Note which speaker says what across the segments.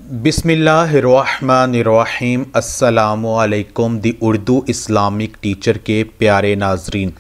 Speaker 1: बिस्मिल्लाहिर्रहमानिर्रहीम। अस्सलामुअलैकुम दी Urdu Islamic teacher के प्यारे नाजरीन,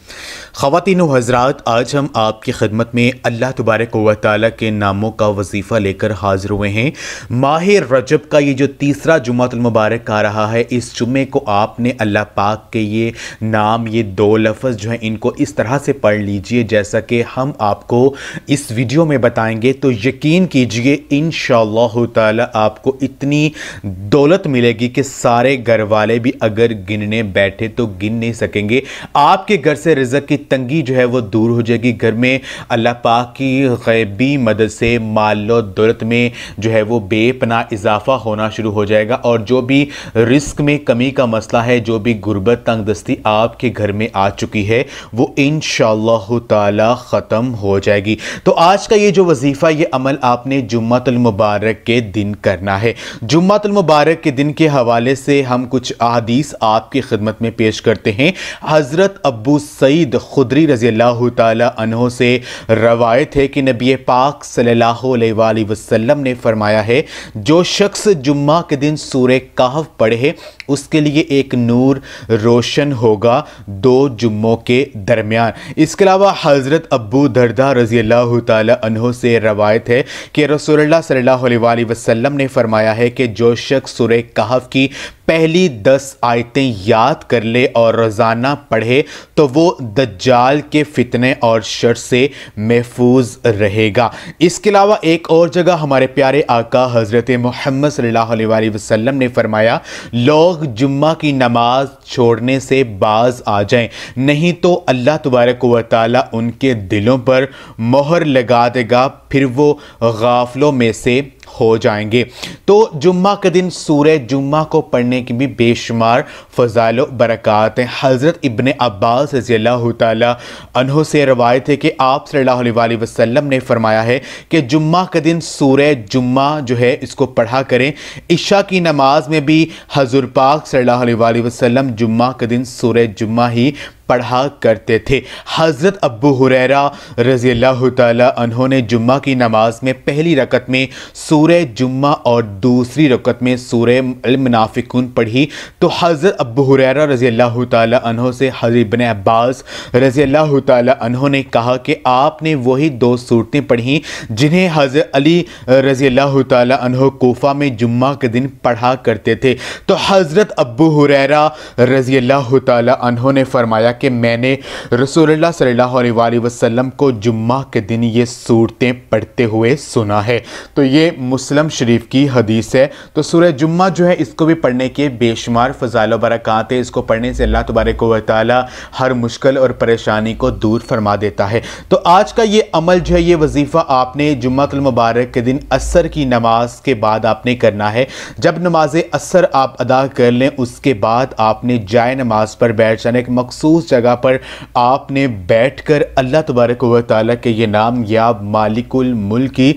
Speaker 1: ख़वातीन व हज़रात, आज हम आपकी खिदमत में अल्लाह तबारक व तआला के नामों का वजीफ़ा लेकर हाज़िर हुए हैं। माह रजब का ये जो तीसरा जुम्मतुल मुबारक आ रहा है, इस जुम्मे को आपने अल्लाह पाक के ये नाम, ये दो लफ्ज़ जो हैं, इनको इस तरह से पढ़ लीजिए जैसा कि हम आपको इस वीडियो में बताएंगे। तो यकीन कीजिए इंशाअल्लाह ताला आपको इतनी दौलत मिलेगी कि सारे घर वाले भी अगर गिनने बैठे तो गिन नहीं सकेंगे। आपके घर से रिज़्क़ की तंगी जो है वो दूर हो जाएगी। घर में अल्लाह पाक की गैबी मदद से मालो दौलत में जो है वो बेपनाह इजाफा होना शुरू हो जाएगा, और जो भी रिस्क में कमी का मसला है, जो भी गुर्बत तंगदस्ती आपके घर में आ चुकी है, वो इंशाअल्लाह ताला ख़त्म हो जाएगी। तो आज का ये जो वजीफ़ा, ये अमल आपने जुम्मतुल मुबारक के दिन करना है। जुम्मतुल मुबारक के दिन के हवाले से हम कुछ अहादीस आपकी खिदमत में पेश करते हैं। हज़रत अबू सईद खुदरी रज़ी अल्लाह ताला अन्हो से रवायत है कि नबी पाक सल्लल्लाहु अलैहि वसल्लम ने फरमाया है, जो शख्स जुम्मा के दिन सूरह कहफ पढ़े उसके लिए एक नूर रोशन होगा दो जुम्मों के दरमियान। इसके अलावा हज़रत अबू दरदा रज़ी अल्लाह ताला अन्हो से रवायत है कि रसूलुल्लाह सल्लल्लाहु अलैहि वसल्लम ने फरमाया है कि जो शख्स सूरह कहफ की पहली 10 आयतें याद कर ले और रोज़ाना पढ़े तो वो दज्जाल के फितने और शर से महफूज रहेगा। इसके अलावा एक और जगह हमारे प्यारे आका हज़रत मोहम्मद सल्लल्लाहु अलैहि वसल्लम ने फरमाया, लोग जुम्मा की नमाज छोड़ने से बाज आ जाएं, नहीं तो अल्लाह तबारक व तआला उनके दिलों पर मोहर लगा देगा, फिर वो गाफलों में से हो जाएंगे। तो जुम्मा के दिन सूरह जुम्मा को पढ़ने की भी बेशुमार फ़ज़ाइल व बरक़ात हैं। हज़रत इब्ने अब्बास रज़ी अल्लाह ताला अन्हो से रवायत है कि आप सल्लल्लाहु अलैहि वसल्लम ने फरमाया है कि जुम्मा के दिन सूरह जुम्मा जो है इसको पढ़ा करें। इशा की नमाज में भी हज़ूर पाक सल्लल्लाहु अलैहि वसल्लम जुम्मा के दिन सूरह जुम्मा ही पढ़ा करते थे। हज़रत अबू हुरैरा रज़ी अल्लाह ताला अन्हो ने जुम्मा की नमाज में पहली रकत में सूरह जुम्मा और दूसरी रकत में सूरह अल मुनाफ़िकून पढ़ी। तो हज़रत अबू हुरैरा रज़ी अल्लाह ताला अन्हो से हज़रत इब्ने अब्बास रज़ी अल्लाह ताला अन्हो ने कहा कि आपने वही दो सूरतें पढ़ी जिन्हें हज़रत अली रज़ी अल्लाह ताला अन्हो कोफा में जुम्मा के दिन पढ़ा करते थे। तो हज़रत अबू हुरैरा रज़ी अल्लाह ताला अन्हो ने फरमाया कि मैंने रसूलुल्लाह सल्लल्लाहु अलैहि वसल्लम को जुम्मा के दिन ये सूरतें पढ़ते हुए सुना है। तो ये मुस्लिम शरीफ की हदीस है। तो सूरह जुम्मा जो है इसको भी पढ़ने के बेशुमार फ़ज़ाइल व बरक़ात है। इसको पढ़ने से अल्लाह तबारक व तआला हर मुश्किल और परेशानी को दूर फरमा देता है। तो आज का ये अमल जो है, ये वजीफ़ा आपने जुम्मतुल मुबारक के दिन असर की नमाज के बाद आपने करना है। जब नमाज असर आप अदा कर लें उसके बाद आपने जाए नमाज पर बैठ जाना। एक मखसूस जगह पर आपने बैठकर अल्लाह तबारक व तआला के ये नाम, या मालिकुल मुल्की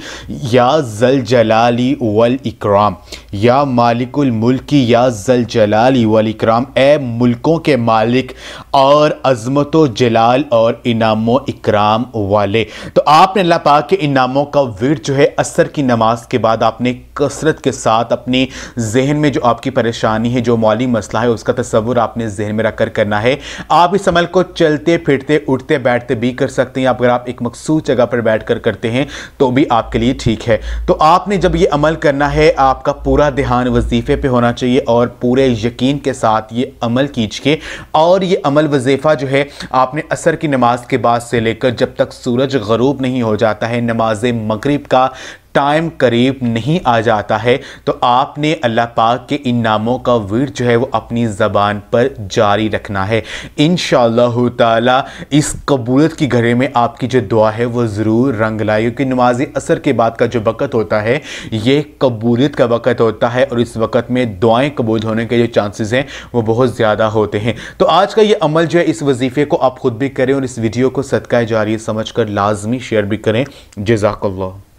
Speaker 1: या ज़ल जलाली वल इकराम, या मालिकुल मुल्की या ज़ल जलाली वल इकराम, ए मुल्कों के मालिक और अज़मत व जलाल और इनाम व इकराम वाले। तो आपने अल्लाह पाक के इनामों का विर्द जो है असर की नमाज के बाद आपने कसरत के साथ अपने जहन में जो आपकी परेशानी है, जो माली मसला है, उसका तसव्वुर आपने जहन में रखकर करना है। आप इस अमल को चलते फिरते उठते बैठते भी कर सकते हैं। अगर आप एक मखसूस जगह पर बैठकर करते हैं तो भी आपके लिए ठीक है। तो आपने जब ये अमल करना है, आपका पूरा ध्यान वजीफे पे होना चाहिए और पूरे यकीन के साथ ये अमल कीजिए। और ये अमल वजीफा जो है आपने असर की नमाज के बाद से लेकर जब तक सूरज ग़रूब नहीं हो जाता है, नमाज मगरिब का टाइम करीब नहीं आ जाता है, तो आपने अल्लाह पाक के इन नामों का विर्द जो है वो अपनी ज़बान पर जारी रखना है। इंशाअल्लाह ताला इस कबूलियत की घड़ी में आपकी जो दुआ है वो ज़रूर रंग लाए, क्योंकि नमाज असर के बाद का जो वक़्त होता है ये कबूलियत का वक़्त होता है, और इस वक़्त में दुआएं कबूल होने के जो चांसेस हैं वो बहुत ज़्यादा होते हैं। तो आज का ये अमल जो है, इस वजीफ़े को आप ख़ुद भी करें और इस वीडियो को सदका जारिया समझ कर लाजमी शेयर भी करें। जज़ाकल्लाह।